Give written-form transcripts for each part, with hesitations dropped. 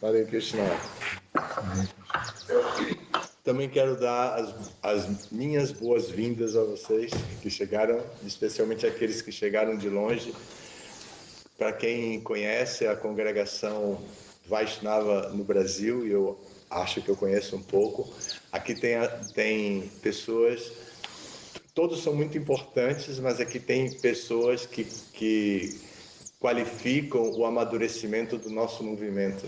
Hare Krishna. Também quero dar as minhas boas-vindas a vocês que chegaram, especialmente aqueles que chegaram de longe. Para quem conhece a congregação Vaishnava no Brasil, e eu acho que eu conheço um pouco, aqui tem pessoas, todos são muito importantes, mas aqui tem pessoas que qualificam o amadurecimento do nosso movimento.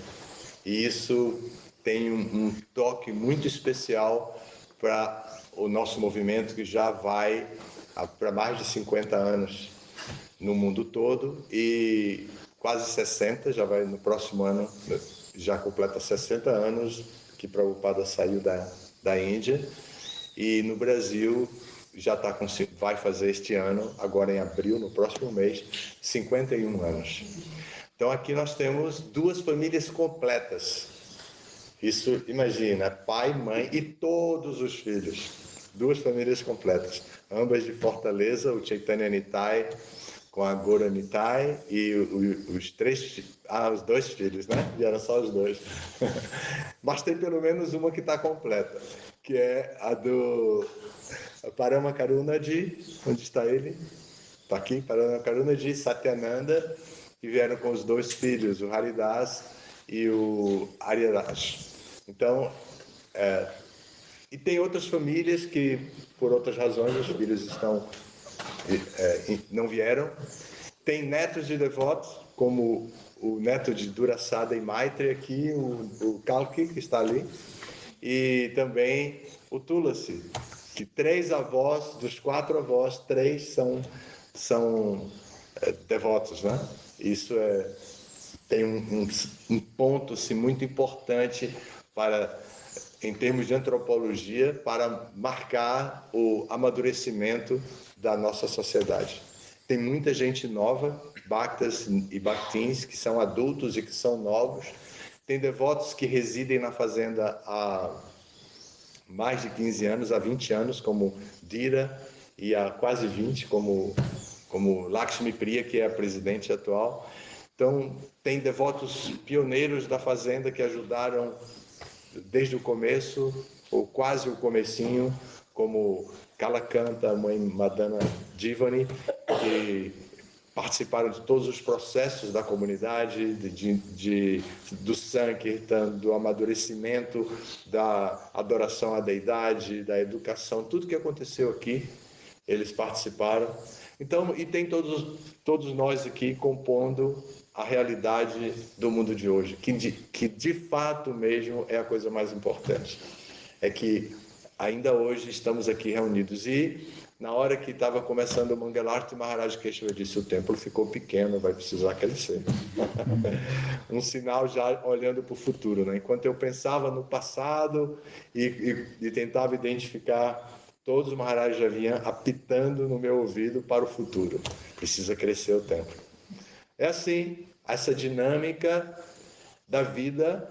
E isso tem um toque muito especial para o nosso movimento, que já vai para mais de 50 anos no mundo todo, e quase 60, já vai no próximo ano, já completa 60 anos que Prabhupada saiu da Índia, e no Brasil já vai fazer este ano, agora em abril, no próximo mês, 51 anos. Então aqui nós temos duas famílias completas. Isso, imagina, pai, mãe e todos os filhos. Duas famílias completas, ambas de Fortaleza, o Chaitanya Nitai com a Gora Nitai e os dois filhos, né? Vieram só os dois. Mas tem pelo menos uma que está completa, que é a do Parama Karunaji. Onde está ele? Está aqui, Parama Karunaji, Satyananda, que vieram com os dois filhos, o Haridas e o Aryaraj. Então, e tem outras famílias que, por outras razões, os filhos não vieram. Tem netos de devotos, como o neto de Durasada e Maitri aqui, o Kalki, que está ali, e também o Tulasi, que 3 avós, dos 4 avós, 3 são devotos, né? Isso tem um ponto assim, muito importante em termos de antropologia, para marcar o amadurecimento da nossa sociedade. Tem muita gente nova, bhaktas e bhaktins, que são adultos e que são novos. Tem devotos que residem na fazenda há mais de 15 anos, há 20 anos, como Dira, e há quase 20, como Lakshmi Priya, que é a presidente atual. Então, tem devotos pioneiros da fazenda que ajudaram desde o começo, ou quase o comecinho, como Kalakanta, a mãe Madana Jivani, que participaram de todos os processos da comunidade, do Sankirtan, do amadurecimento, da adoração à deidade, da educação, tudo que aconteceu aqui, eles participaram. Então, e tem todos nós aqui compondo a realidade do mundo de hoje, que de fato mesmo é a coisa mais importante. É que ainda hoje estamos aqui reunidos. E na hora que estava começando o Mangalarti, Maharaj Keshava disse: o templo ficou pequeno, vai precisar crescer. Um sinal já olhando para o futuro, né? Enquanto eu pensava no passado e tentava identificar, todos os Maharaj já vinham apitando no meu ouvido para o futuro. Precisa crescer o templo. É assim, essa dinâmica da vida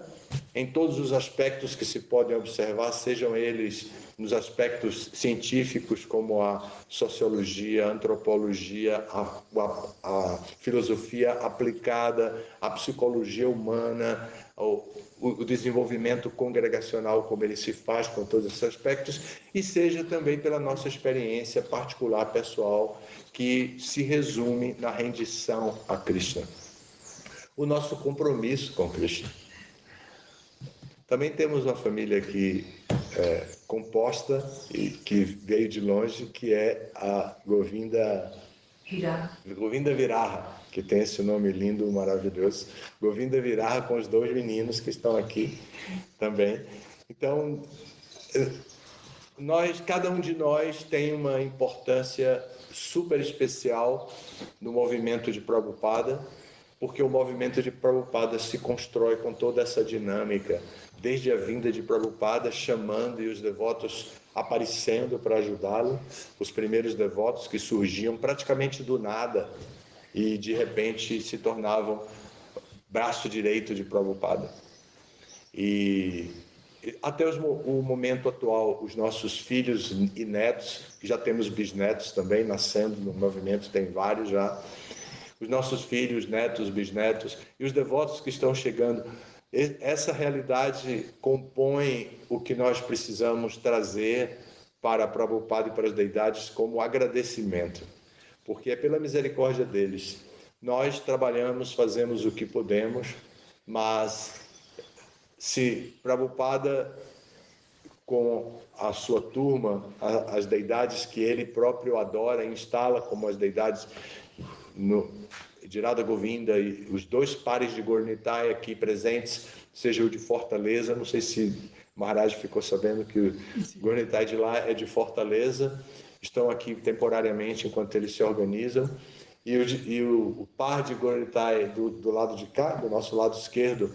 em todos os aspectos que se podem observar, sejam eles nos aspectos científicos, como a sociologia, a antropologia, a filosofia aplicada, a psicologia humana, o desenvolvimento congregacional, como ele se faz com todos esses aspectos, e seja também pela nossa experiência particular, pessoal, que se resume na rendição a Krishna. O nosso compromisso com Krishna. Também temos uma família aqui composta e que veio de longe, que é a Govinda Viraha, que tem esse nome lindo, maravilhoso. Govinda Viraha, com os 2 meninos que estão aqui também. Então, cada um de nós tem uma importância super especial no movimento de Prabhupada, porque o movimento de Prabhupada se constrói com toda essa dinâmica, desde a vinda de Prabhupada, chamando e os devotos aparecendo para ajudá-lo, os primeiros devotos que surgiam praticamente do nada e de repente se tornavam braço direito de Prabhupada. E até o momento atual, os nossos filhos e netos, já temos bisnetos também nascendo no movimento, tem vários já, os nossos filhos, netos, bisnetos e os devotos que estão chegando essa realidade compõe o que nós precisamos trazer para Prabhupada e para as deidades como agradecimento, porque é pela misericórdia deles. Nós trabalhamos, fazemos o que podemos, mas se Prabhupada, com a sua turma, as deidades que ele próprio adora, instala como as deidades de Radha Govinda e os 2 pares de Gaura aqui presentes, seja o de Fortaleza, não sei se Maharaj ficou sabendo que o Gaura de lá é de Fortaleza, estão aqui temporariamente enquanto eles se organizam, e o par de Gaura do lado de cá, do nosso lado esquerdo,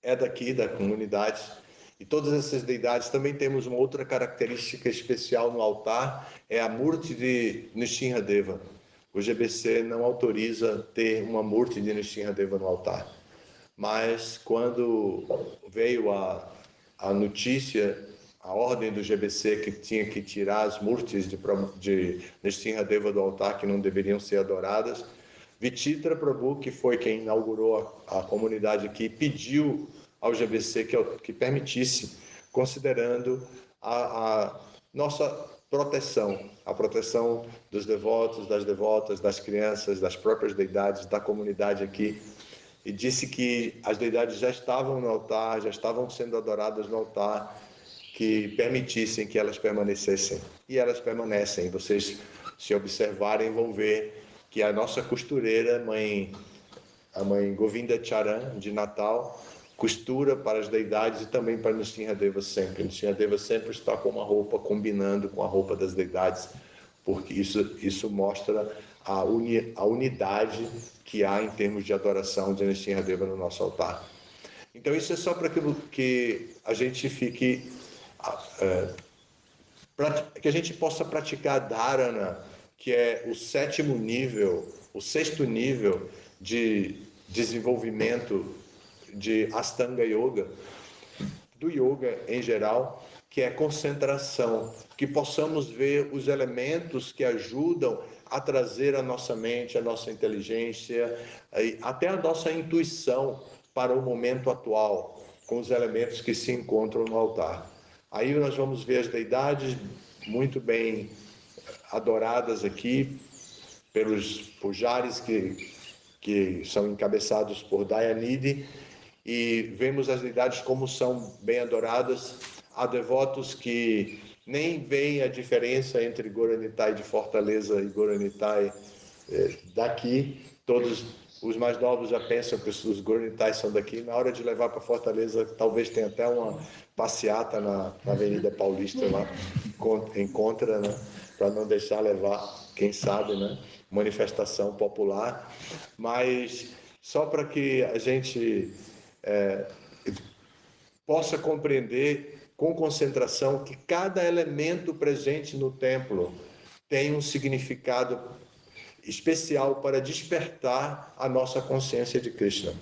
é daqui, da comunidade. E todas essas deidades também temos uma outra característica especial no altar, é a Murti de Nrsimhadeva. O GBC não autoriza ter uma Murti de Nrsimhadeva no altar. Mas quando veio a notícia, a ordem do GBC que tinha que tirar as Murtis de Nrsimhadeva do altar, que não deveriam ser adoradas, Vichitra Prabhu, que foi quem inaugurou a comunidade aqui, pediu ao GBC que permitisse, considerando a nossa proteção, a proteção dos devotos, das devotas, das crianças, das próprias deidades, da comunidade aqui, e disse que as deidades já estavam no altar, já estavam sendo adoradas no altar, que permitissem que elas permanecessem. E elas permanecem. Vocês, se observarem, vão ver que a nossa costureira, a mãe Govinda Charan, de Natal, costura para as deidades e também para Nrsimhadeva sempre. Nrsimhadeva sempre está com uma roupa combinando com a roupa das deidades, porque isso mostra a unidade que há em termos de adoração de Nrsimhadeva no nosso altar. Então isso é só para que a gente fique... que a gente possa praticar Dharana, que é o 7º nível, o 6º nível de desenvolvimento de Astanga Yoga, do yoga em geral, que é concentração, que possamos ver os elementos que ajudam a trazer a nossa mente, a nossa inteligência, até a nossa intuição para o momento atual, com os elementos que se encontram no altar. Aí nós vamos ver as deidades muito bem adoradas aqui pelos pujaris que são encabeçados por Dayanidhi, e vemos as deidades como são bem adoradas. Há devotos que nem veem a diferença entre Gaura Nitai de Fortaleza e Gaura Nitai daqui. Todos os mais novos já pensam que os Gaura Nitai são daqui. Na hora de levar para Fortaleza, talvez tenha até uma passeata na Avenida Paulista lá, encontra, né? Para não deixar levar, quem sabe, né? Manifestação popular. Mas só para que a gente possa compreender com concentração que cada elemento presente no templo tem um significado especial para despertar a nossa consciência de Krishna.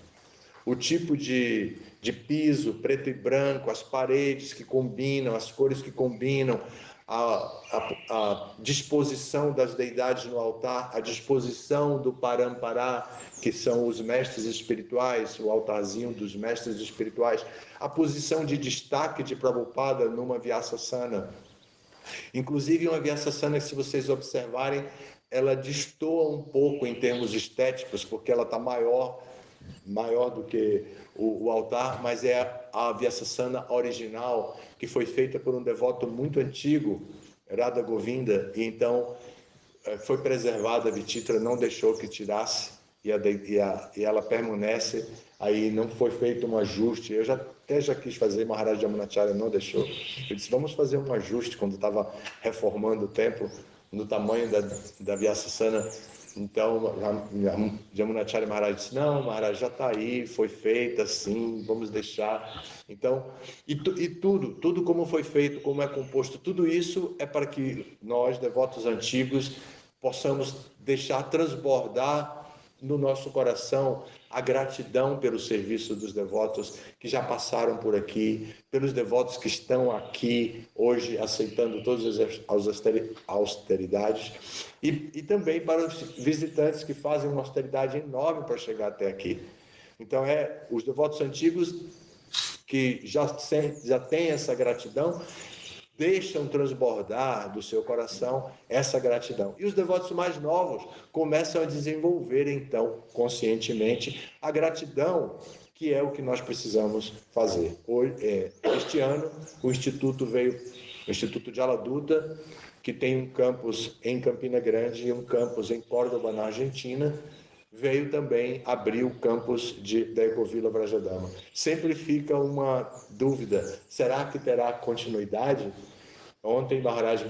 O tipo de piso, preto e branco, as paredes que combinam, as cores que combinam, a disposição das deidades no altar, a disposição do Parampará, que são os mestres espirituais, o altarzinho dos mestres espirituais, a posição de destaque de Prabhupada numa Vyasasana. Inclusive uma Vyasasana, se vocês observarem, ela destoa um pouco em termos estéticos, porque ela está maior do que o altar, mas é a Vyasasana original, que foi feita por um devoto muito antigo, Radha Govinda, e então foi preservada. A Vichitra não deixou que tirasse, e ela permanece. Aí não foi feito um ajuste. Eu até já quis fazer, Maharaj Yamunacharya não deixou. Eu disse, vamos fazer um ajuste, quando estava reformando o templo, no tamanho da Vyasasana. Então, Yamunacharya Maharaj disse, não, Maharaj, já está aí, foi feita assim, vamos deixar. Então, e tudo como foi feito, como é composto, tudo isso é para que nós, devotos antigos, possamos deixar transbordar no nosso coração a gratidão pelo serviço dos devotos que já passaram por aqui, pelos devotos que estão aqui hoje aceitando todas as austeridades, e também para os visitantes que fazem uma austeridade enorme para chegar até aqui. Então, os devotos antigos que já têm essa gratidão, deixam transbordar do seu coração essa gratidão. E os devotos mais novos começam a desenvolver, então, conscientemente, a gratidão, que é o que nós precisamos fazer. Este ano, o Instituto de Aladuta, que tem um campus em Campina Grande e um campus em Córdoba, na Argentina, veio também abrir o campus da Ecovila Vrajadama. Sempre fica uma dúvida, será que terá continuidade? Ontem, Maharaj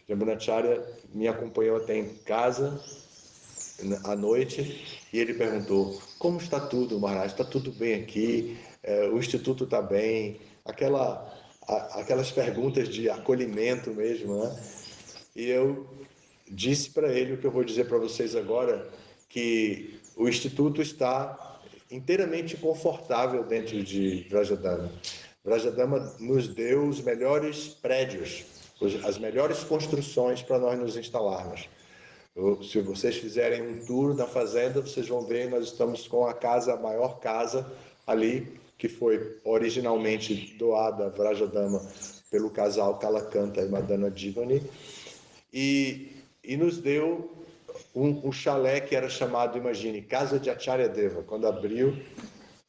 Jamunacharya me acompanhou até em casa, à noite, e ele perguntou, como está tudo, Maharaj? Está tudo bem aqui? O Instituto está bem? Aquelas perguntas de acolhimento mesmo, né? E eu disse para ele o que eu vou dizer para vocês agora, que o Instituto está inteiramente confortável dentro de Vrajadama. Vrajadama nos deu os melhores prédios, as melhores construções para nós nos instalarmos. Se vocês fizerem um tour na fazenda, vocês vão ver, nós estamos com a maior casa ali, que foi originalmente doada a Vrajadama pelo casal Kalakanta e Madana Divani, e nos deu um chalé que era chamado, imagine, Casa de Acharya Deva. Quando abriu,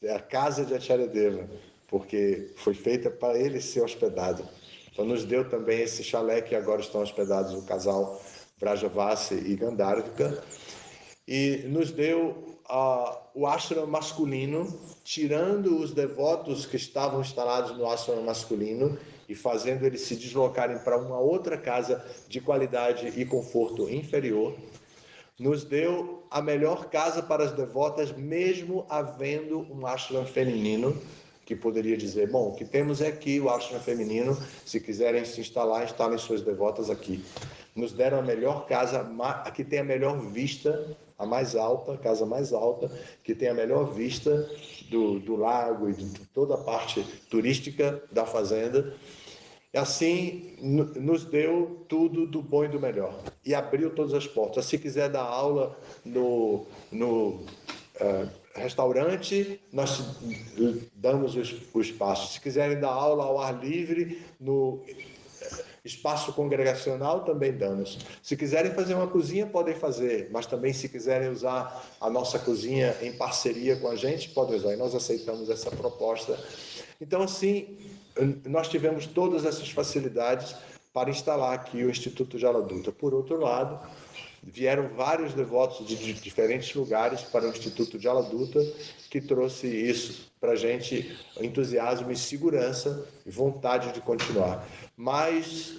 é a Casa de Acharya Deva, porque foi feita para ele ser hospedado. Então nos deu também esse chalé que agora estão hospedados o casal Vrajavasi e Gandharvika, e nos deu o ashram masculino, tirando os devotos que estavam instalados no ashram masculino e fazendo eles se deslocarem para uma outra casa de qualidade e conforto inferior. Nos deu a melhor casa para as devotas, mesmo havendo um ashram feminino, que poderia dizer, bom, o que temos é aqui o ashram feminino, se quiserem se instalar, instalem suas devotas aqui. Nos deram a melhor casa, a que tem a melhor vista, a mais alta, a casa mais alta, que tem a melhor vista do lago e de toda a parte turística da fazenda. E assim, nos deu tudo do bom e do melhor. E abriu todas as portas. Se quiser dar aula no restaurante, nós damos o espaço. Se quiserem dar aula ao ar livre, no espaço congregacional, também damos. Se quiserem fazer uma cozinha, podem fazer. Mas também, se quiserem usar a nossa cozinha em parceria com a gente, podem usar. E nós aceitamos essa proposta. Então, assim, nós tivemos todas essas facilidades para instalar aqui o Instituto de Aladuta. Por outro lado, vieram vários devotos de diferentes lugares para o Instituto de Aladuta, que trouxe isso para a gente, entusiasmo e segurança e vontade de continuar. Mas,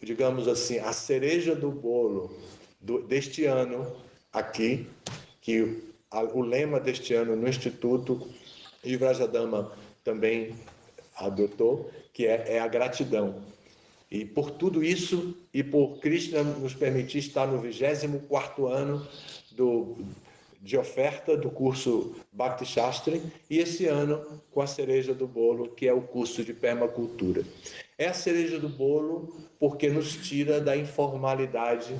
digamos assim, a cereja do bolo deste ano aqui, que o lema deste ano no Instituto, e Vrajadama também adotou, que é a gratidão. E por tudo isso, e por Krishna nos permitir estar no 24º ano de oferta do curso Bhakti Shastri, e esse ano com a cereja do bolo, que é o curso de permacultura. É a cereja do bolo porque nos tira da informalidade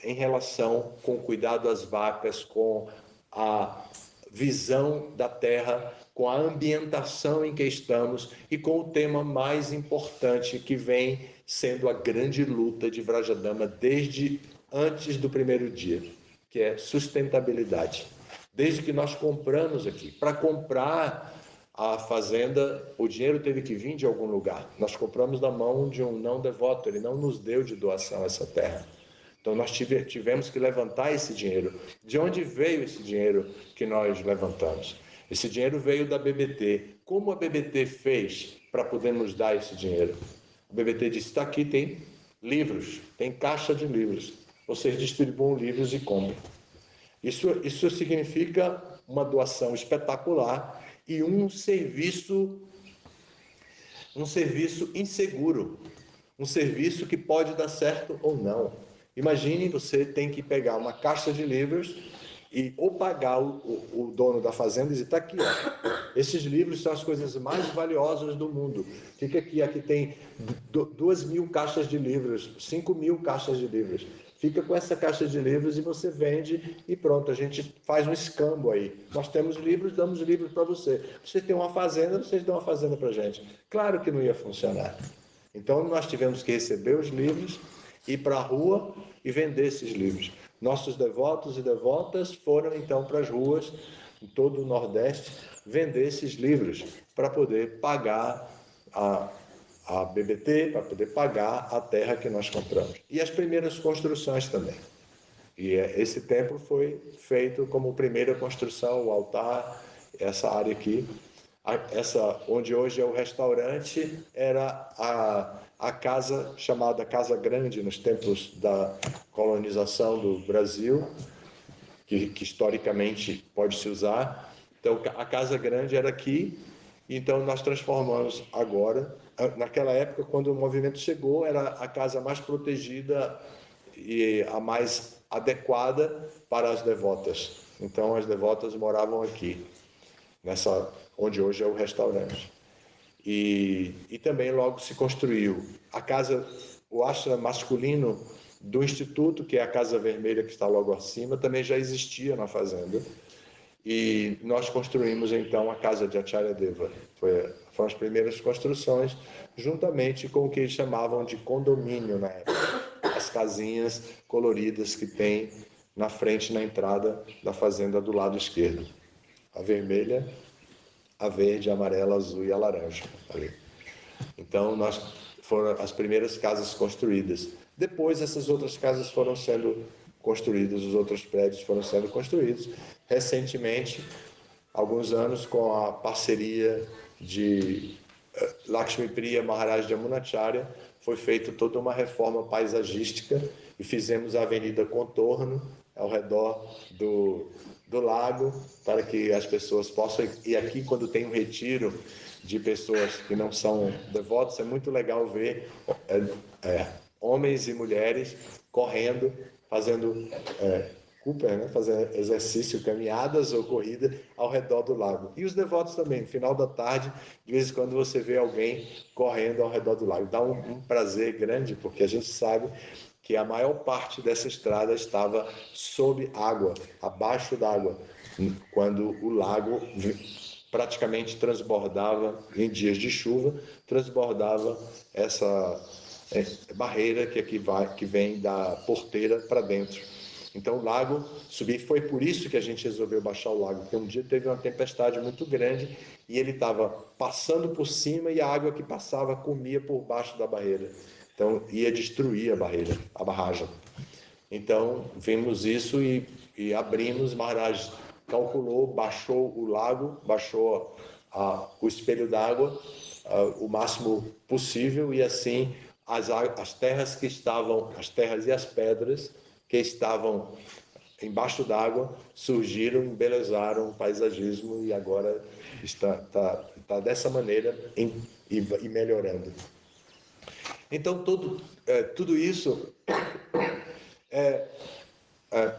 em relação com o cuidado às vacas, com a visão da terra, com a ambientação em que estamos e com o tema mais importante que vem sendo a grande luta de Vrajadama desde antes do primeiro dia, que é sustentabilidade. Desde que nós compramos aqui, para comprar a fazenda, o dinheiro teve que vir de algum lugar. Nós compramos na mão de um não devoto, ele não nos deu de doação essa terra. Então, nós tivemos que levantar esse dinheiro. De onde veio esse dinheiro que nós levantamos? Esse dinheiro veio da BBT. Como a BBT fez para poder nos dar esse dinheiro? A BBT disse, está aqui, tem livros, tem caixa de livros. Vocês distribuam livros e comprem. Isso significa uma doação espetacular e um serviço inseguro. Um serviço que pode dar certo ou não. Imagine, você tem que pegar uma caixa de livros e ou pagar o dono da fazenda e dizer, está aqui, ó, esses livros são as coisas mais valiosas do mundo. Fica aqui tem 2.000 caixas de livros, 5.000 caixas de livros. fica com essa caixa de livros e você vende e pronto, a gente faz um escambo aí. Nós temos livros, damos livros para você. Você tem uma fazenda, vocês dão uma fazenda para a gente. Claro que não ia funcionar. Então nós tivemos que receber os livros, ir para a rua e vender esses livros. Nossos devotos e devotas foram então para as ruas, em todo o Nordeste, vender esses livros para poder pagar a BBT, para poder pagar a terra que nós compramos. E as primeiras construções também. E esse templo foi feito como primeira construção, o altar, essa área aqui. Essa, onde hoje é o restaurante, era a casa chamada Casa Grande, nos tempos da colonização do Brasil, que historicamente pode se usar. Então, a Casa Grande era aqui, então nós transformamos agora. Naquela época, quando o movimento chegou, era a casa mais protegida e a mais adequada para as devotas. Então, as devotas moravam aqui, onde hoje é o restaurante. E também logo se construiu a casa, o ashram masculino do Instituto, que é a Casa Vermelha que está logo acima, também já existia na fazenda. E nós construímos então a casa de Acharya Deva. Foram as primeiras construções, juntamente com o que eles chamavam de condomínio na época. As casinhas coloridas que tem na frente, na entrada da fazenda do lado esquerdo. A vermelha, a verde, a amarela, a azul e a laranja. Ali. Então, foram as primeiras casas construídas. Depois, essas outras casas foram sendo construídos, os outros prédios foram sendo construídos. Recentemente, alguns anos, com a parceria de Lakshmi Priya Maharaj de Amunacharya, foi feita toda uma reforma paisagística e fizemos a Avenida Contorno ao redor do lago, para que as pessoas possam... E aqui, quando tem um retiro de pessoas que não são devotos, é muito legal ver homens e mulheres correndo, fazendo Cooper, né? Fazendo exercício, caminhadas ou corrida ao redor do lago. E os devotos também, no final da tarde, de vez em quando você vê alguém correndo ao redor do lago. Dá um prazer grande, porque a gente sabe que a maior parte dessa estrada estava sob água, abaixo d'água, quando o lago praticamente transbordava, em dias de chuva, transbordava essa barreira que vem da porteira para dentro. Então o lago subia, foi por isso que a gente resolveu baixar o lago, porque um dia teve uma tempestade muito grande e ele estava passando por cima e a água que passava comia por baixo da barreira. Então ia destruir a barreira, a barragem. Então vimos isso e abrimos, Maharaj calculou, baixou o lago, baixou o espelho d'água o máximo possível e assim as terras e as pedras que estavam embaixo d'água surgiram, embelezaram o paisagismo e agora está dessa maneira e melhorando. Então tudo isso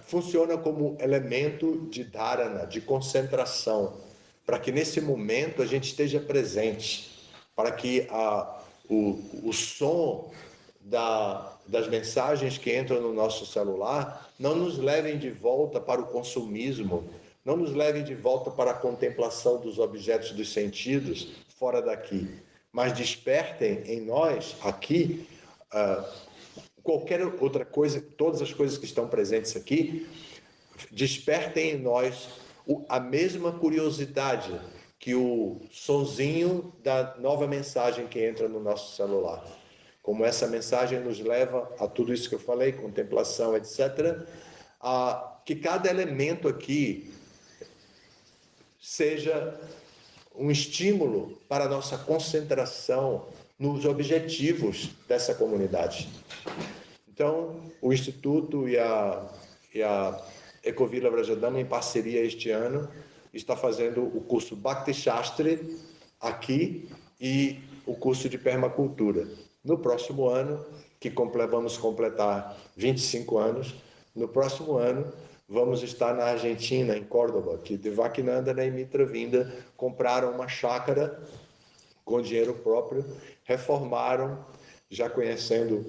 funciona como elemento de dharana, de concentração, para que nesse momento a gente esteja presente, para que o som das mensagens que entram no nosso celular não nos levem de volta para o consumismo, não nos levem de volta para a contemplação dos objetos dos sentidos fora daqui, mas despertem em nós aqui qualquer outra coisa, todas as coisas que estão presentes aqui, despertem em nós a mesma curiosidade que o sonzinho da nova mensagem que entra no nosso celular. Como essa mensagem nos leva a tudo isso que eu falei, contemplação, etc., que cada elemento aqui seja um estímulo para a nossa concentração nos objetivos dessa comunidade. Então, o Instituto e a Ecovila Vrajadama, em parceria este ano, está fazendo o curso Bhakti Shastri aqui e o curso de permacultura. No próximo ano, que vamos completar 25 anos, no próximo ano vamos estar na Argentina, em Córdoba, que Devakinandana e Mitra Vinda compraram uma chácara com dinheiro próprio, reformaram, já conhecendo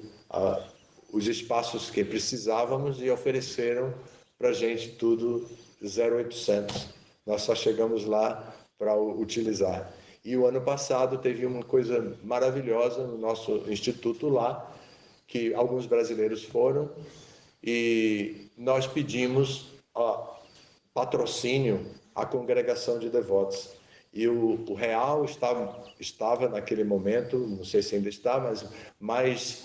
os espaços que precisávamos e ofereceram para a gente tudo 0800. Nós só chegamos lá para utilizar. E o ano passado teve uma coisa maravilhosa no nosso instituto lá, que alguns brasileiros foram, e nós pedimos patrocínio à congregação de devotos. E o real estava naquele momento, não sei se ainda está, mas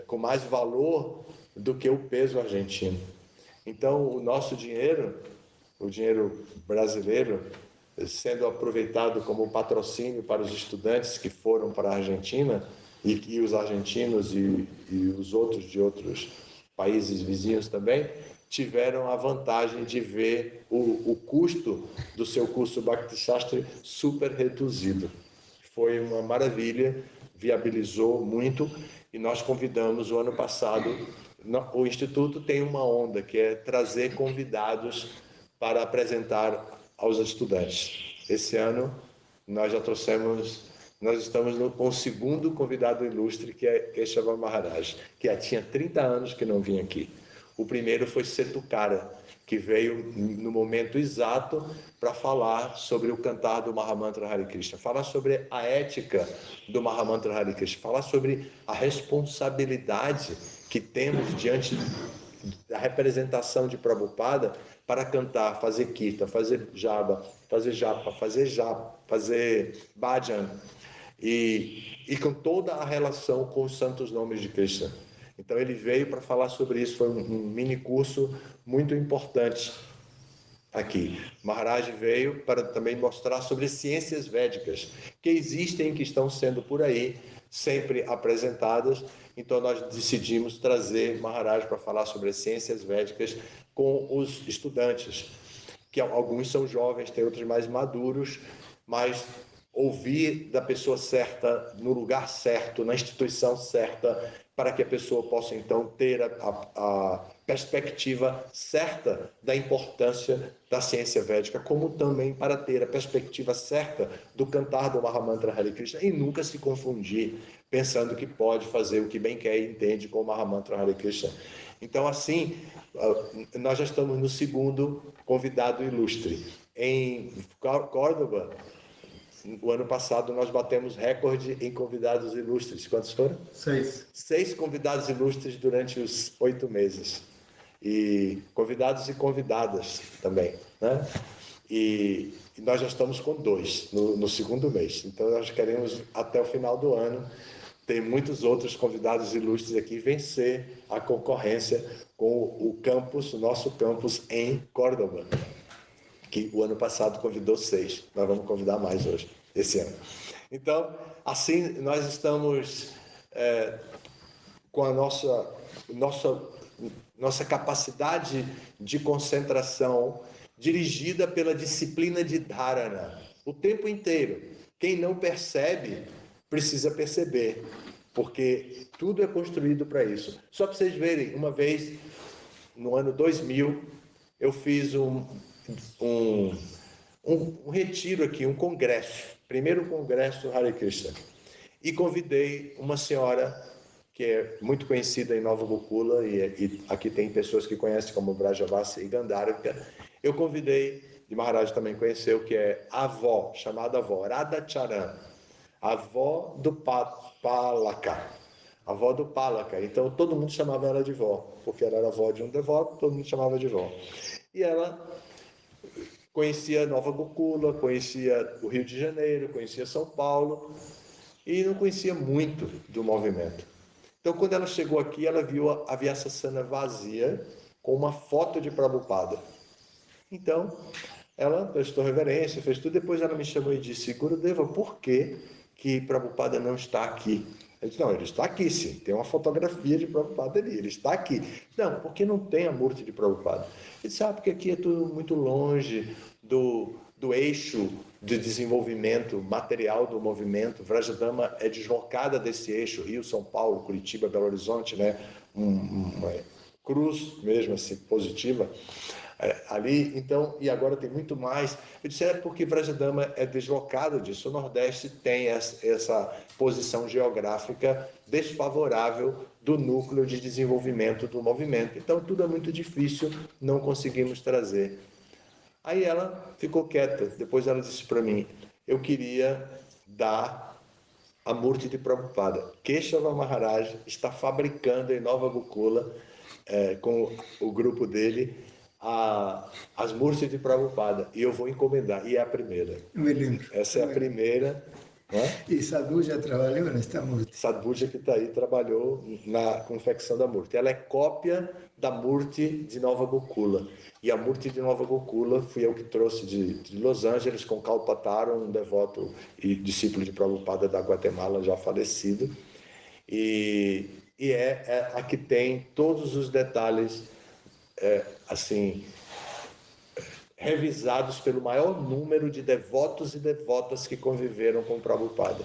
com mais valor do que o peso argentino. Então, o nosso dinheiro, o dinheiro brasileiro, sendo aproveitado como patrocínio para os estudantes que foram para a Argentina, e os argentinos e os outros de outros países vizinhos também, tiveram a vantagem de ver o custo do seu curso Bhakti Shastri super reduzido. Foi uma maravilha, viabilizou muito, e nós convidamos o ano passado. O Instituto tem uma onda que é trazer convidados para apresentar aos estudantes. Esse ano nós já trouxemos, nós estamos com o segundo convidado ilustre, que é Keshava Maharaj, que tinha 30 anos que não vinha aqui. O primeiro foi Setukara, que veio no momento exato para falar sobre o cantar do Mahamantra Hare Krishna, falar sobre a ética do Mahamantra Hare Krishna, falar sobre a responsabilidade que temos diante da representação de Prabhupada para cantar, fazer kirtan, fazer japa, fazer bhajan, e com toda a relação com os santos nomes de Krishna. Então ele veio para falar sobre isso, foi um mini curso muito importante aqui. Maharaj veio para também mostrar sobre ciências védicas que existem, que estão sendo por aí sempre apresentadas. Então nós decidimos trazer Maharaj para falar sobre as ciências védicas com os estudantes, que alguns são jovens, tem outros mais maduros, mas ouvir da pessoa certa, no lugar certo, na instituição certa, para que a pessoa possa então ter a perspectiva certa da importância da ciência védica, como também para ter a perspectiva certa do cantar do Mahamantra Hare Krishna e nunca se confundir, pensando que pode fazer o que bem quer e entende com o Mahamantra Hare Krishna. Então, assim, nós já estamos no segundo convidado ilustre. Em Córdoba, o ano passado nós batemos recorde em convidados ilustres. Quantos foram? 6. 6 convidados ilustres durante os 8 meses. E convidados e convidadas também, né? E nós já estamos com 2 no segundo mês. Então nós queremos, até o final do ano, ter muitos outros convidados ilustres aqui, vencer a concorrência com o campus, o nosso campus em Córdoba, que o ano passado convidou 6. Nós vamos convidar mais hoje, esse ano. Então, assim, nós estamos com a nossa capacidade de concentração dirigida pela disciplina de dharana o tempo inteiro. Quem não percebe, precisa perceber, porque tudo é construído para isso. Só para vocês verem, uma vez, no ano 2000, eu fiz um retiro aqui, um congresso, primeiro congresso Hare Krishna, e convidei uma senhora que é muito conhecida em Nova Gokula, e aqui tem pessoas que conhecem como Brajavasi e Gandharva. Eu convidei, e Maharaj também conheceu, que é a avó, chamada avó, Radha Charan, a avó do Palaka, a avó do Palaka. Então todo mundo chamava ela de vó, porque ela era avó de um devoto, todo mundo chamava de vó. E ela conhecia Nova Gokula, conhecia o Rio de Janeiro, conhecia São Paulo, e não conhecia muito do movimento. Então, quando ela chegou aqui, ela viu a Vyasasana vazia, com uma foto de Prabhupada. Então, ela prestou reverência, fez tudo. Depois ela me chamou e disse: Gurudeva, por que Prabhupada não está aqui? Eu disse: não, ele está aqui sim, tem uma fotografia de Prabhupada ali, ele está aqui. Não, porque não tem a Murti de Prabhupada. Ele disse: porque aqui é tudo muito longe do eixo de desenvolvimento material do movimento. Vrajadama é deslocada desse eixo, Rio, São Paulo, Curitiba, Belo Horizonte, né? Uma cruz mesmo assim, positiva. ali, então, e agora tem muito mais. Eu disse, é porque Vrajadama é deslocado disso. O Nordeste tem essa posição geográfica desfavorável do núcleo de desenvolvimento do movimento. Então, tudo é muito difícil, não conseguimos trazer. Aí ela ficou quieta. Depois ela disse para mim, eu queria dar a Murti de Prabhupada. Keshava Maharaj está fabricando em Nova Gokula, com o grupo dele, as Murti de Prabhupada. E eu vou encomendar. E é a primeira. Me lembro. Essa é a primeira. Né? E Sadhu já trabalhou nesta Murti? Sadhuja, que está aí, trabalhou na confecção da Murti. Ela é cópia da Murti de Nova Gokula. E a Murti de Nova Gokula fui eu que trouxe de Los Angeles, com Kalpataru, um devoto e discípulo de Prabhupada da Guatemala, já falecido. E é a que tem todos os detalhes, assim, revisados pelo maior número de devotos e devotas que conviveram com Prabhupada.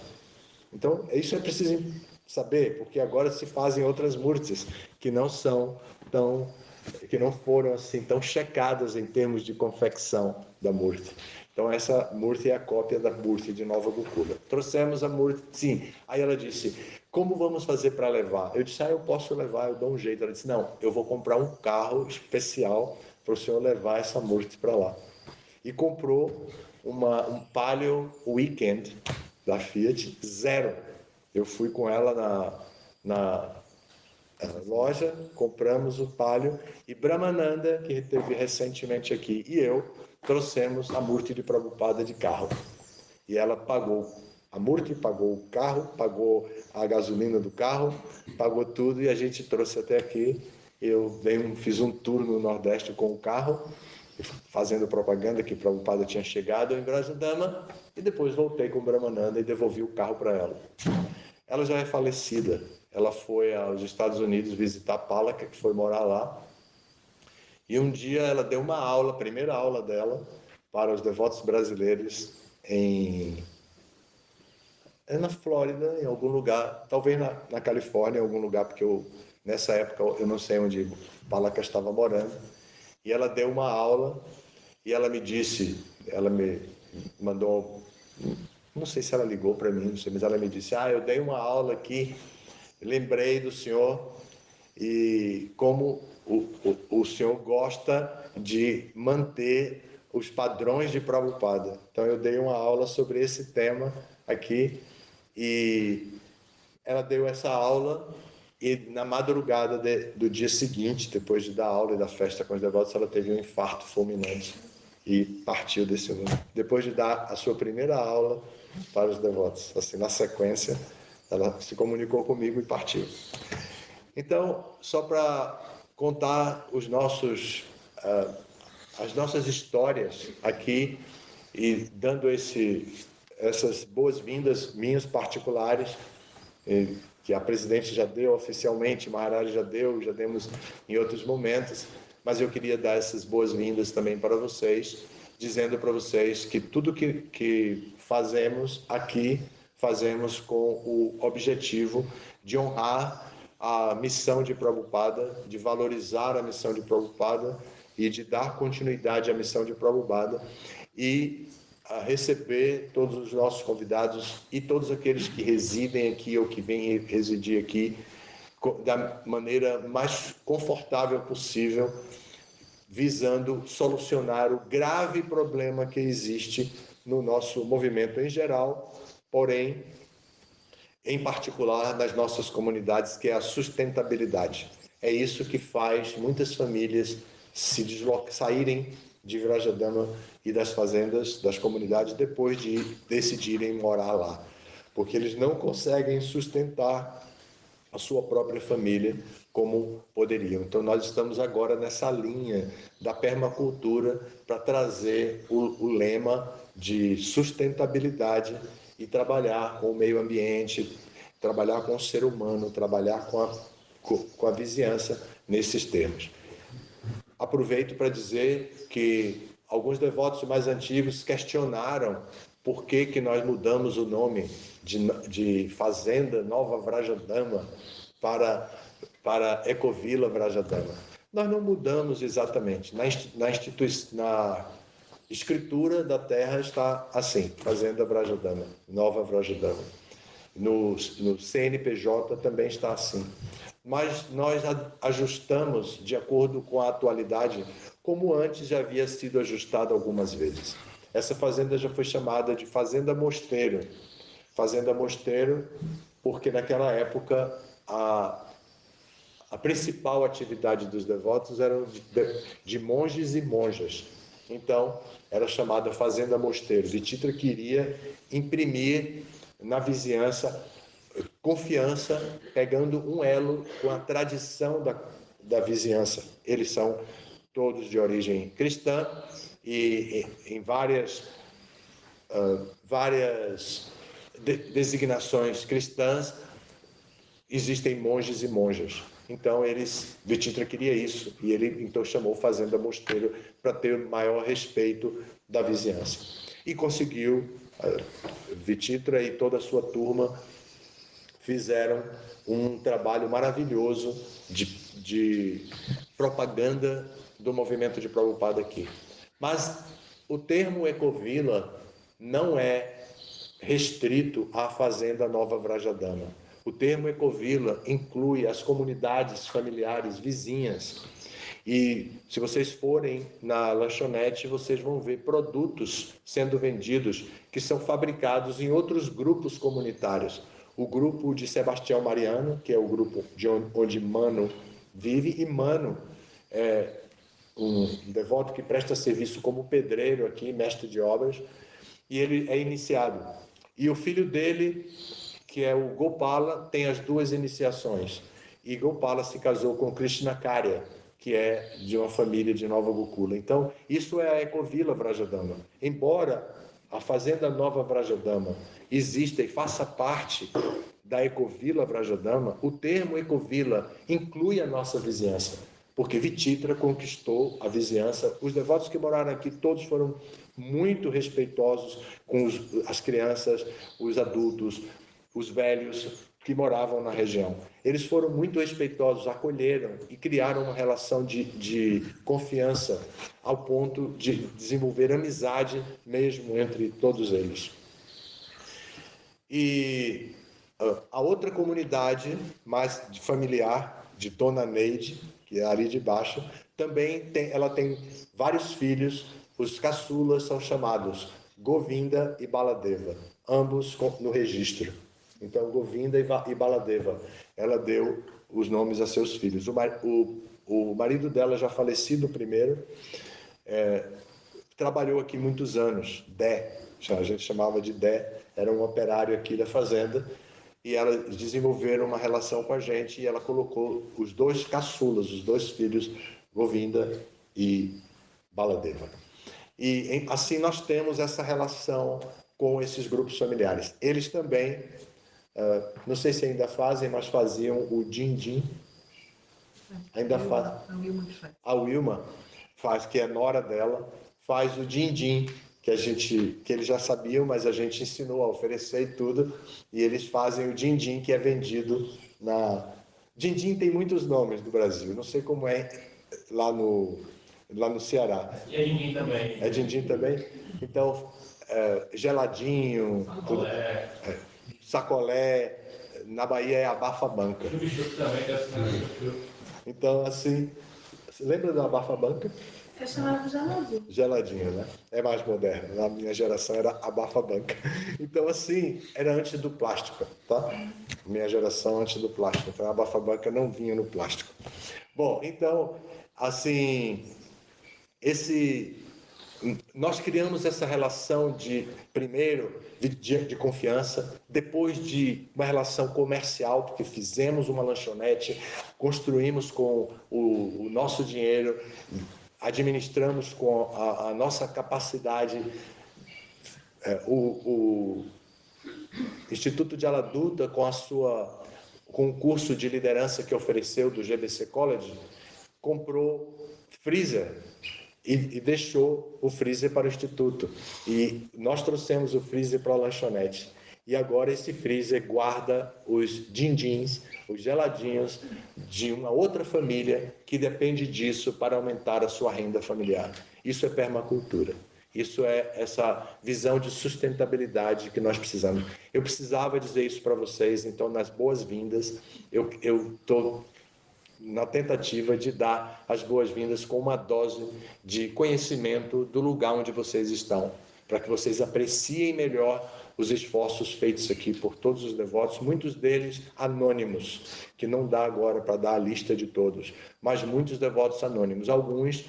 Então, isso é preciso saber, porque agora se fazem outras murtis que não foram assim tão checadas em termos de confecção da murti. Então, essa murti é a cópia da murti de Nova Gokula. Trouxemos a murti, sim. Aí ela disse, como vamos fazer para levar? Eu disse, eu posso levar, eu dou um jeito. Ela disse, não, eu vou comprar um carro especial para o senhor levar essa murti para lá. E comprou um Palio Weekend da Fiat, 0. Eu fui com ela na loja, compramos o Palio, e Brahmananda, que esteve recentemente aqui, e eu trouxemos a Murti de Prabhupada de carro. E ela pagou. A Murti pagou o carro, pagou a gasolina do carro, pagou tudo, e a gente trouxe até aqui. Eu fiz um tour no Nordeste com o carro, fazendo propaganda que Prabhupada tinha chegado em Vrajadama, e depois voltei com Brahmananda e devolvi o carro para ela. Ela já é falecida. Ela foi aos Estados Unidos visitar Palaka, que foi morar lá. E um dia ela deu uma aula, a primeira aula dela, para os devotos brasileiros na Flórida, em algum lugar, talvez na Califórnia, em algum lugar, porque nessa época eu não sei onde Palaka estava morando. E ela deu uma aula e ela me disse, ela me mandou, não sei se ela ligou para mim, não sei, mas ela me disse, eu dei uma aula aqui, lembrei do senhor e como o senhor gosta de manter os padrões de Prabhupada. Então eu dei uma aula sobre esse tema aqui e ela deu essa aula e na madrugada do dia seguinte, depois de dar aula e da festa com os devotos, ela teve um infarto fulminante e partiu desse mundo. Depois de dar a sua primeira aula para os devotos, assim, na sequência, ela se comunicou comigo e partiu. Então, só para contar as nossas histórias aqui e dando essas boas-vindas minhas particulares, que a presidente já deu oficialmente, Maharaj já demos em outros momentos, mas eu queria dar essas boas-vindas também para vocês, dizendo para vocês que tudo que fazemos aqui, fazemos com o objetivo de honrar a missão de Prabhupada, de valorizar a missão de Prabhupada e de dar continuidade à missão de Prabhupada e a receber todos os nossos convidados e todos aqueles que residem aqui ou que vêm residir aqui da maneira mais confortável possível, visando solucionar o grave problema que existe no nosso movimento em geral, porém, em particular nas nossas comunidades, que é a sustentabilidade. É isso que faz muitas famílias saírem de Vrajadama e das fazendas, das comunidades, depois de decidirem morar lá. Porque eles não conseguem sustentar a sua própria família como poderiam. Então, nós estamos agora nessa linha da permacultura para trazer o lema de sustentabilidade e trabalhar com o meio ambiente, trabalhar com o ser humano, trabalhar com a vizinhança nesses termos. Aproveito para dizer que alguns devotos mais antigos questionaram por que nós mudamos o nome de Fazenda Nova Vrajadama para Ecovila Vrajadama. Nós não mudamos exatamente. Na escritura da terra está assim, Fazenda Vrajadama, Nova Vrajadama. No CNPJ também está assim. Mas nós ajustamos de acordo com a atualidade, como antes já havia sido ajustado algumas vezes. Essa fazenda já foi chamada de Fazenda Mosteiro. Fazenda Mosteiro, porque naquela época a principal atividade dos devotos era de monges e monjas. Então, era chamada Fazenda Mosteiro. Vititra queria imprimir na vizinhança confiança, pegando um elo com a tradição da vizinhança. Eles são todos de origem cristã e em várias designações cristãs existem monges e monjas. Então Vititra queria isso e ele então chamou Fazenda Mosteiro para ter maior respeito da vizinhança. E conseguiu. Vititra e toda a sua turma fizeram um trabalho maravilhoso de propaganda do movimento de Prabhupada aqui. Mas o termo Ecovila não é restrito à Fazenda Nova Vrajadama. O termo Ecovila inclui as comunidades familiares vizinhas. E se vocês forem na lanchonete, vocês vão ver produtos sendo vendidos que são fabricados em outros grupos comunitários. O grupo de Sebastião Mariano, que é o grupo onde Mano vive, e Mano é um devoto que presta serviço como pedreiro aqui, mestre de obras, e ele é iniciado. E o filho dele, que é o Gopala, tem as duas iniciações. E Gopala se casou com Krishnakarya, que é de uma família de Nova Gokula. Então, isso é a Ecovila Vrajadama. Embora a Fazenda Nova Vrajadama exista e faça parte da Ecovila Vrajadama, o termo Ecovila inclui a nossa vizinhança, porque Vititra conquistou a vizinhança. Os devotos que moraram aqui, todos foram muito respeitosos com as crianças, os adultos, os velhos que moravam na região. Eles foram muito respeitosos, acolheram e criaram uma relação de confiança ao ponto de desenvolver amizade mesmo entre todos eles. E a outra comunidade mais familiar, de Dona Neide, que é ali de baixo, também ela tem vários filhos. Os caçulas são chamados Govinda e Baladeva, ambos no registro. Então, Govinda e Baladeva, ela deu os nomes a seus filhos. O marido dela, já falecido primeiro, trabalhou aqui muitos anos, Dé, a gente chamava de Dé, era um operário aqui da fazenda, e elas desenvolveram uma relação com a gente, e ela colocou os dois caçulas, os dois filhos, Govinda e Baladeva. E assim nós temos essa relação com esses grupos familiares. Eles também, não sei se ainda fazem, mas faziam o din-din. Ainda faz. A Wilma faz, que é nora dela, faz o din-din, que eles já sabiam, mas a gente ensinou a oferecer e tudo, e eles fazem o din-din, que é vendido na... Din-din tem muitos nomes no Brasil, não sei como é lá no Ceará. E é din-din também. É din-din também? Então, geladinho, sacolé, na Bahia é abafa-banca. Então, assim, você lembra do abafa-banca? Eu chamava geladinho. Geladinho, né? É mais moderno. Na minha geração era abafa-banca. Então, assim, era antes do plástico, tá? Minha geração antes do plástico. Então, a abafa-banca não vinha no plástico. Bom, então, assim, nós criamos essa relação primeiro, de confiança, depois de uma relação comercial, porque fizemos uma lanchonete, construímos com o nosso dinheiro, administramos com a nossa capacidade. O Instituto de Aladuta, com o curso de liderança que ofereceu do GBC College, comprou freezer e deixou o freezer para o Instituto. E nós trouxemos o freezer para a lanchonete. E agora esse freezer guarda os din-dins, os geladinhos de uma outra família que depende disso para aumentar a sua renda familiar. Isso é permacultura. Isso é essa visão de sustentabilidade que nós precisamos. Eu precisava dizer isso para vocês, então, nas boas-vindas, eu estou na tentativa de dar as boas-vindas com uma dose de conhecimento do lugar onde vocês estão, para que vocês apreciem melhor os esforços feitos aqui por todos os devotos, muitos deles anônimos, que não dá agora para dar a lista de todos, mas muitos devotos anônimos, alguns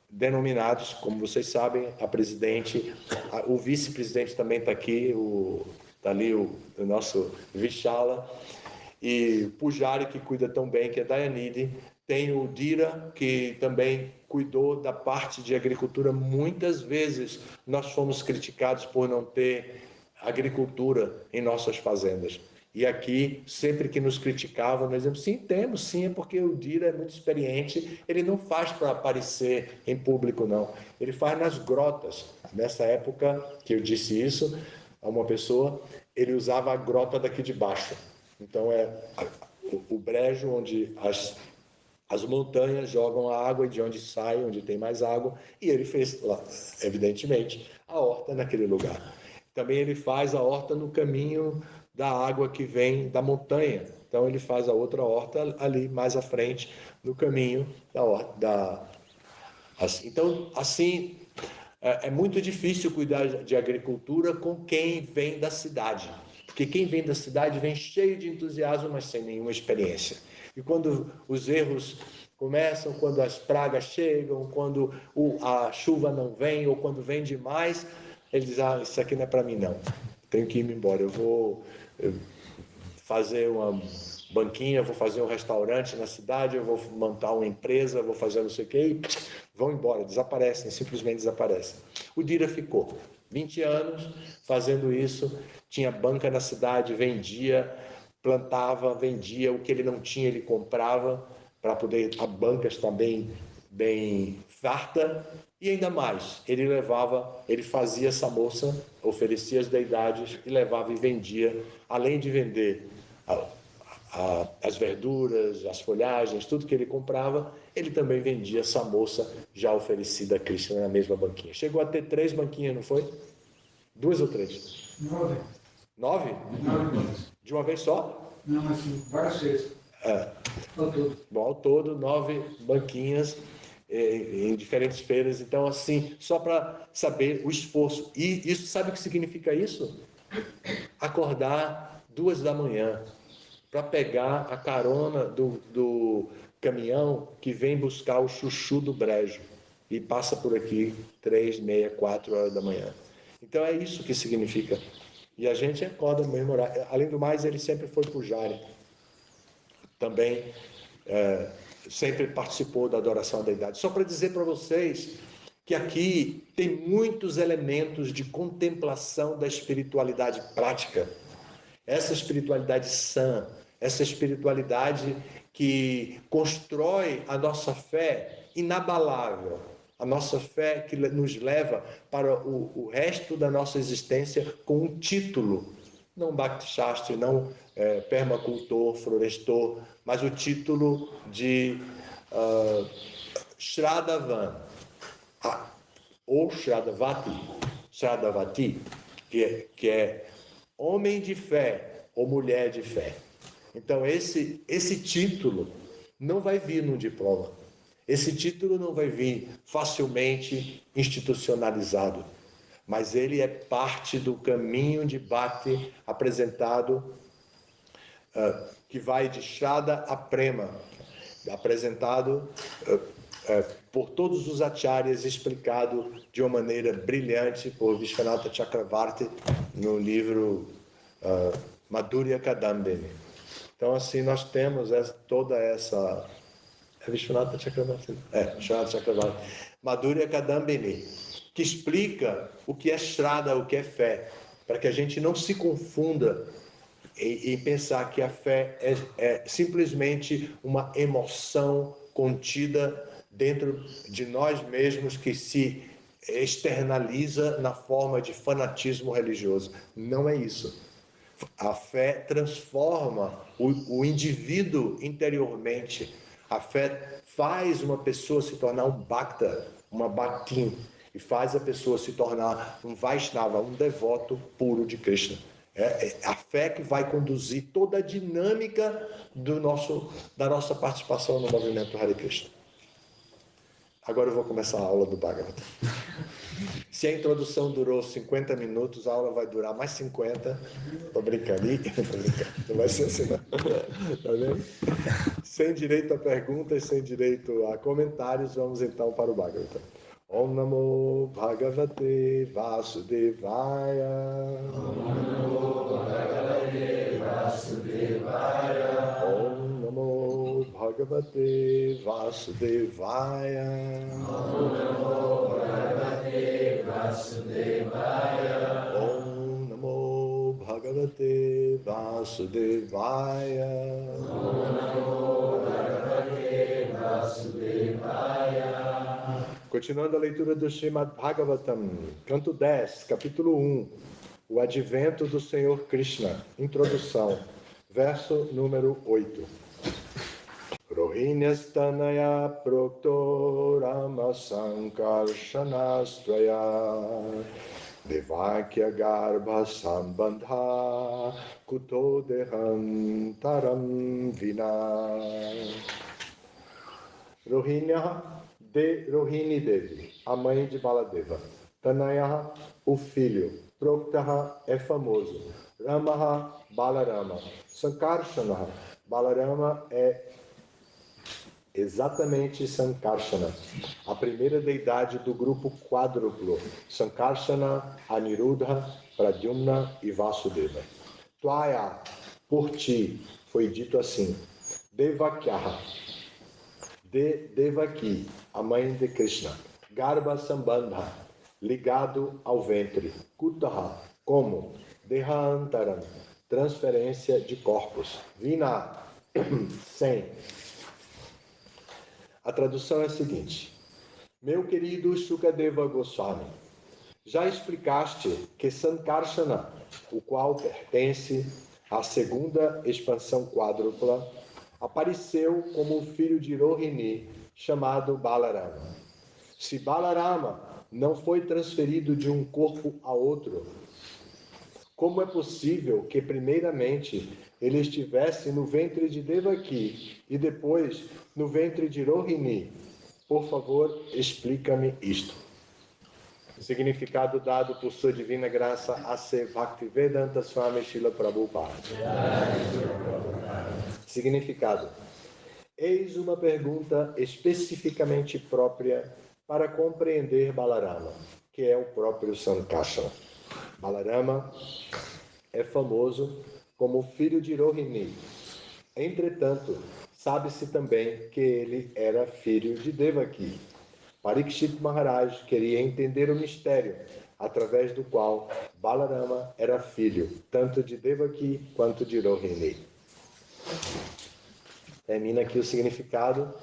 denominados, como vocês sabem, a presidente, o vice-presidente também está aqui, está ali o nosso Vishala, e Pujari, que cuida tão bem, que é Dayanidhi. Tem o Dira, que também cuidou da parte de agricultura. Muitas vezes nós fomos criticados por não ter agricultura em nossas fazendas. E aqui, sempre que nos criticavam, nós dizemos, sim, temos, sim, é porque o Dira é muito experiente, ele não faz para aparecer em público, não. Ele faz nas grotas. Nessa época que eu disse isso a uma pessoa, ele usava a grota daqui de baixo. Então, é o brejo onde as montanhas jogam a água e de onde sai, onde tem mais água, e ele fez, lá, evidentemente, a horta naquele lugar. Também ele faz a horta no caminho da água que vem da montanha. Então, ele faz a outra horta ali mais à frente, no caminho da horta. Então, assim, é muito difícil cuidar de agricultura com quem vem da cidade. Porque quem vem da cidade vem cheio de entusiasmo, mas sem nenhuma experiência. E quando os erros começam, quando as pragas chegam, quando a chuva não vem, ou quando vem demais, ele diz, isso aqui não é para mim não, tenho que ir embora, eu vou fazer uma banquinha, vou fazer um restaurante na cidade, eu vou montar uma empresa, vou fazer não sei o quê, e vão embora, desaparecem, simplesmente desaparecem. O Dira ficou 20 anos fazendo isso, tinha banca na cidade, vendia, plantava, vendia, o que ele não tinha ele comprava, para poder, a banca estar bem farta, e ainda mais, ele fazia essa moça, oferecia as deidades e levava e vendia, além de vender as verduras, as folhagens, tudo que ele comprava, ele também vendia essa moça já oferecida a Krishna na mesma banquinha. Chegou a ter 3 banquinhas, não foi? 2 ou 3? 9. 9? 9. De uma vez só? Não, assim, várias vezes. Ao todo. Bom, ao todo, 9 banquinhas em diferentes feiras. Então, assim, só para saber o esforço. E isso, sabe o que significa isso? Acordar 2 da manhã para pegar a carona do caminhão que vem buscar o chuchu do brejo e passa por aqui 3, meia, 4 horas da manhã. Então, é isso que significa. E a gente acorda no mesmo horário. Além do mais, ele sempre foi pujari. Também sempre participou da adoração à deidade. Só para dizer para vocês que aqui tem muitos elementos de contemplação da espiritualidade prática. Essa espiritualidade sã, essa espiritualidade que constrói a nossa fé inabalável, a nossa fé que nos leva para o resto da nossa existência com um título, não Bhakti Shastri, não permacultor, florestor, mas o título de Shraddhavan, ou Shraddhavati, que é homem de fé ou mulher de fé. Então, esse título não vai vir no diploma. Esse título não vai vir facilmente institucionalizado, mas ele é parte do caminho de Bhakti apresentado, que vai de Shraddha a Prema, apresentado por todos os acharyas, explicado de uma maneira brilhante por Vishwanatha Chakravarti no livro Madhurya Kadambini. Então, assim, nós temos toda essa... É Vishwanatha Chakravarti? Vishwanatha Chakravarti. Madhurya Kadambini, que explica o que é Shraddha, o que é fé, para que a gente não se confunda em pensar que a fé é simplesmente uma emoção contida dentro de nós mesmos que se externaliza na forma de fanatismo religioso. Não é isso. A fé transforma o indivíduo interiormente. A fé faz uma pessoa se tornar um bhakta, uma bhaktin, e faz a pessoa se tornar um Vaishnava, um devoto puro de Krishna. É a fé que vai conduzir toda a dinâmica da nossa participação no movimento Hare Krishna. Agora eu vou começar a aula do Bhagavatam. Se a introdução durou 50 minutos, a aula vai durar mais 50. Tô brincando, não vai ser assim não. Tá vendo? Sem direito a perguntas, sem direito a comentários, vamos então para o Bhagavatam. Om Namo Bhagavate Vasudevaya. Om Namo Bhagavate Vasudevaya. Om Namo Bhagavate Vasudevaya. Om Namo Bhagavate Vasudevaya. Om Namo Bhagavate Vasudevaya. Om Namo Bhagavate Vasudevaya. Continuando a leitura do Srimad Bhagavatam, canto 10, capítulo 1, o advento do Senhor Krishna, introdução, verso número 8. Rohinyastanaya prokto rama sankarshanastvaya devakya garbha sambandha kuto dehantaram vina. Rohinya de Rohini Devi, a mãe de Baladeva. Tanaya, o filho. Proktaha é famoso. Ramaha, Balarama. Sankarshana, Balarama é exatamente Sankarshana, a primeira deidade do grupo quádruplo. Sankarshana, Aniruddha, Pradyumna e Vasudeva. Tvaya, por ti, foi dito assim. Devakyaha, de Devaki, a mãe de Krishna. Garbha Sambandha, ligado ao ventre. Kutaha, como? Dehantaram, transferência de corpos. Vina, sem. A tradução é a seguinte. Meu querido Shukadeva Goswami, já explicaste que Sankarshana, o qual pertence à segunda expansão quádrupla, apareceu como o filho de Rohini, chamado Balarama. Se Balarama não foi transferido de um corpo a outro, como é possível que primeiramente ele estivesse no ventre de Devaki e depois no ventre de Rohini? Por favor, explica-me isto. O significado dado por sua divina graça a ser Bhaktivedanta Swami Srila Prabhupada. Significado. Eis uma pergunta especificamente própria para compreender Balarama, que é o próprio Sankarshana. Balarama é famoso como filho de Rohini. Entretanto, sabe-se também que ele era filho de Devaki. Parikshit Maharaj queria entender o mistério através do qual Balarama era filho tanto de Devaki quanto de Rohini. Termina aqui o significado.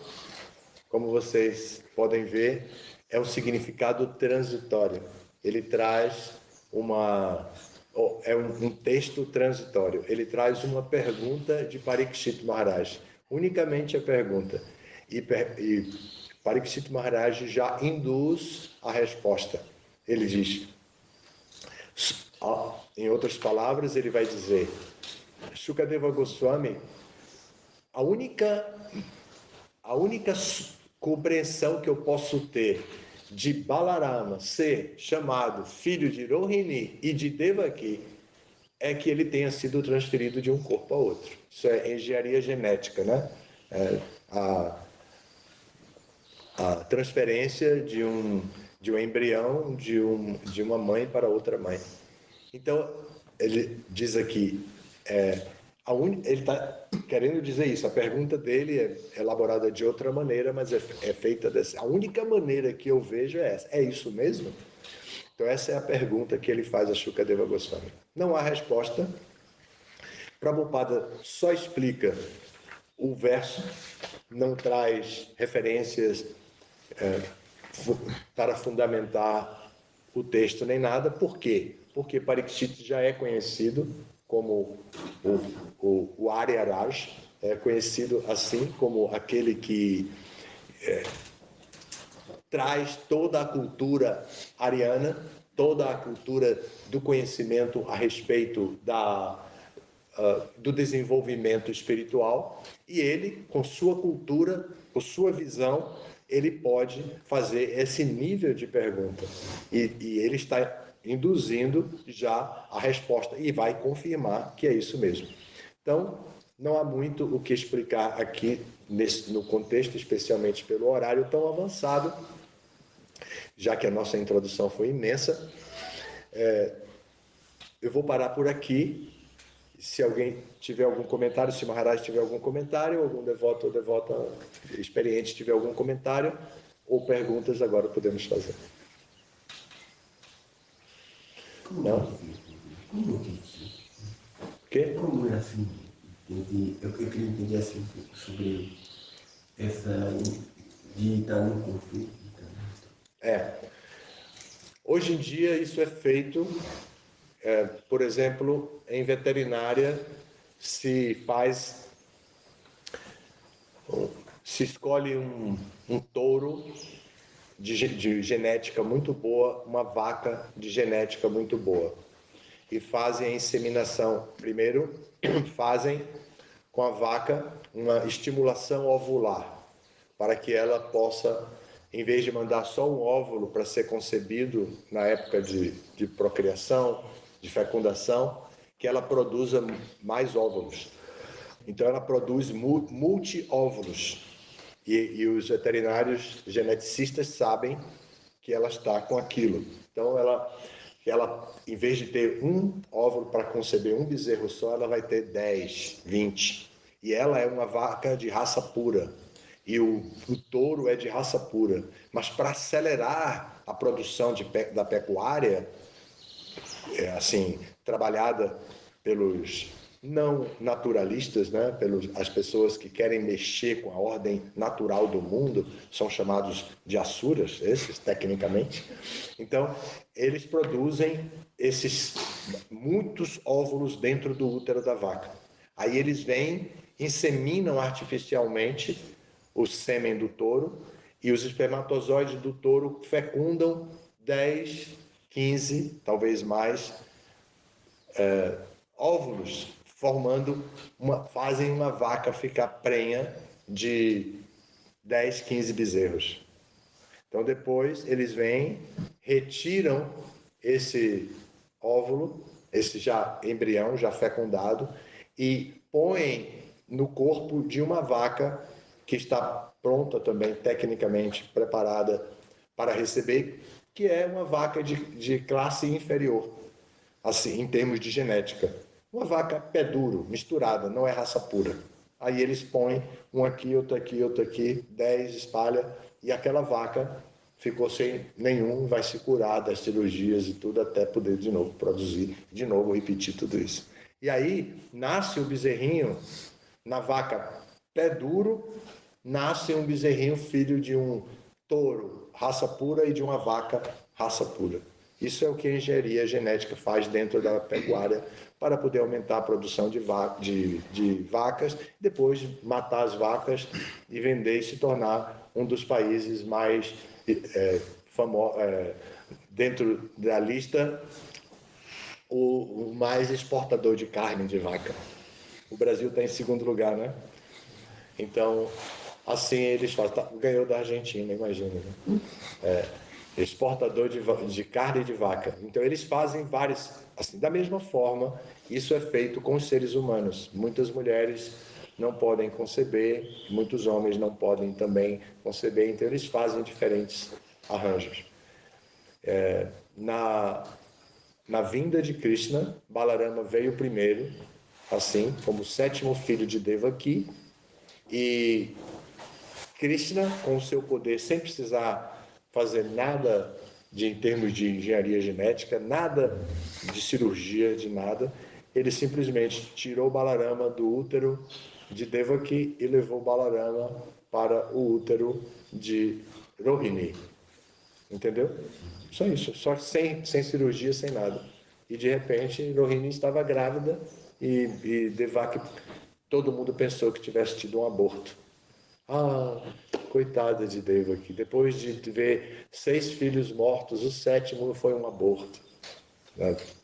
Como vocês podem ver, é um significado transitório. Ele traz um texto transitório. Ele traz uma pergunta de Parikshit Maharaj. Unicamente a pergunta. E Parikshit Maharaj já induz a resposta. Ele diz, em outras palavras, ele vai dizer, Shukadeva Goswami, a única compreensão que eu posso ter de Balarama ser chamado filho de Rohini e de Devaki é que ele tenha sido transferido de um corpo a outro. Isso é engenharia genética, né? A transferência de um embrião de uma mãe para outra mãe. Então, ele diz aqui, ele está querendo dizer isso. A pergunta dele é elaborada de outra maneira, mas é feita dessa. A única maneira que eu vejo é essa. É isso mesmo? Então, essa é a pergunta que ele faz a Shukadeva Goswami. Não há resposta. Prabhupada só explica o verso, não traz referências para fundamentar o texto nem nada. Por quê? Porque Parikshit já é conhecido como o Arya Raj, é conhecido assim como aquele que traz toda a cultura ariana, toda a cultura do conhecimento a respeito do desenvolvimento espiritual, e ele, com sua cultura, com sua visão, ele pode fazer esse nível de pergunta. E ele está induzindo já a resposta e vai confirmar que é isso mesmo. Então, não há muito o que explicar aqui no contexto, especialmente pelo horário tão avançado, já que a nossa introdução foi imensa. Eu vou parar por aqui. Se alguém tiver algum comentário, se o Maharaj tiver algum comentário, algum devoto ou devota experiente tiver algum comentário ou perguntas, agora podemos fazer. Não? Como é isso? O quê? Como é assim? Eu queria entender assim sobre essa de estar no conflito. Hoje em dia isso é feito, por exemplo, em veterinária se escolhe um touro de genética muito boa, uma vaca de genética muito boa, e fazem a inseminação. Primeiro fazem com a vaca uma estimulação ovular, para que ela possa, em vez de mandar só um óvulo para ser concebido na época de procriação, de fecundação, que ela produza mais óvulos. Então ela produz multi-óvulos. E os veterinários geneticistas sabem que ela está com aquilo. Então ela, em vez de ter um óvulo para conceber um bezerro só, ela vai ter 10, 20. E ela é uma vaca de raça pura. E o touro é de raça pura. Mas para acelerar a produção da pecuária, assim, trabalhada pelos não naturalistas, né? As pessoas que querem mexer com a ordem natural do mundo, são chamados de asuras, esses, tecnicamente. Então, eles produzem esses muitos óvulos dentro do útero da vaca. Aí eles vêm, inseminam artificialmente o sêmen do touro, e os espermatozoides do touro fecundam 10, 15, talvez mais, óvulos, fazem uma vaca ficar prenha de 10, 15 bezerros. Então depois eles vêm, retiram esse óvulo, esse embrião já fecundado, e põem no corpo de uma vaca que está pronta também, tecnicamente preparada para receber, que é uma vaca de classe inferior, assim, em termos de genética. Uma vaca pé duro, misturada, não é raça pura. Aí eles põem um aqui, outro aqui, outro aqui, 10, espalha, e aquela vaca ficou sem nenhum, vai se curar das cirurgias e tudo, até poder de novo produzir, de novo repetir tudo isso. E aí nasce o bezerrinho, na vaca pé duro, nasce um bezerrinho filho de um touro, raça pura, e de uma vaca, raça pura. Isso é o que a engenharia genética faz dentro da pecuária para poder aumentar a produção de vacas, depois matar as vacas e vender e se tornar um dos países mais famosos, dentro da lista, o mais exportador de carne de vaca. O Brasil está em segundo lugar, né? Então, assim eles fazem. Ganhou da Argentina, imagina, né? Exportador de carne de vaca. Então eles fazem vários, assim, da mesma forma, isso é feito com os seres humanos. Muitas mulheres não podem conceber, muitos homens não podem também conceber, então eles fazem diferentes arranjos. Na vinda de Krishna, Balarama veio primeiro, assim, como o 7º filho de Devaki, e Krishna, com o seu poder, sem precisar fazer nada em termos de engenharia genética, nada de cirurgia, de nada, ele simplesmente tirou Balarama do útero de Devaki e levou Balarama para o útero de Rohini. Entendeu? Só isso, só sem cirurgia, sem nada. e de repente Rohini estava grávida e Devaki, todo mundo pensou que tivesse tido um aborto. Ah, coitada de Devaki, depois de ver 6 filhos mortos, o 7º foi um aborto.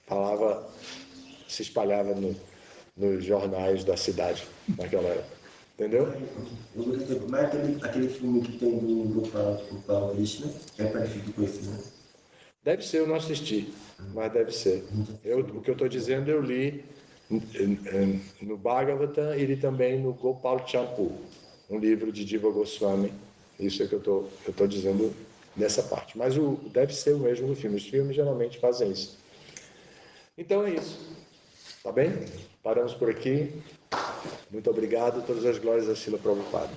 Falava, se espalhava nos jornais da cidade naquela época. Entendeu? Mas aquele filme que tem do Gopal Krishna é parecido com esse, né? Deve ser, eu não assisti, mas deve ser. O que eu estou dizendo, eu li no Bhagavatam e li também no Gopal Champu, um livro de Jiva Goswami. Isso é que eu estou dizendo nessa parte. Mas deve ser o mesmo no filme. Os filmes geralmente fazem isso. Então é isso. Tá bem? Paramos por aqui. Muito obrigado. Todas as glórias a Srila Prabhupada.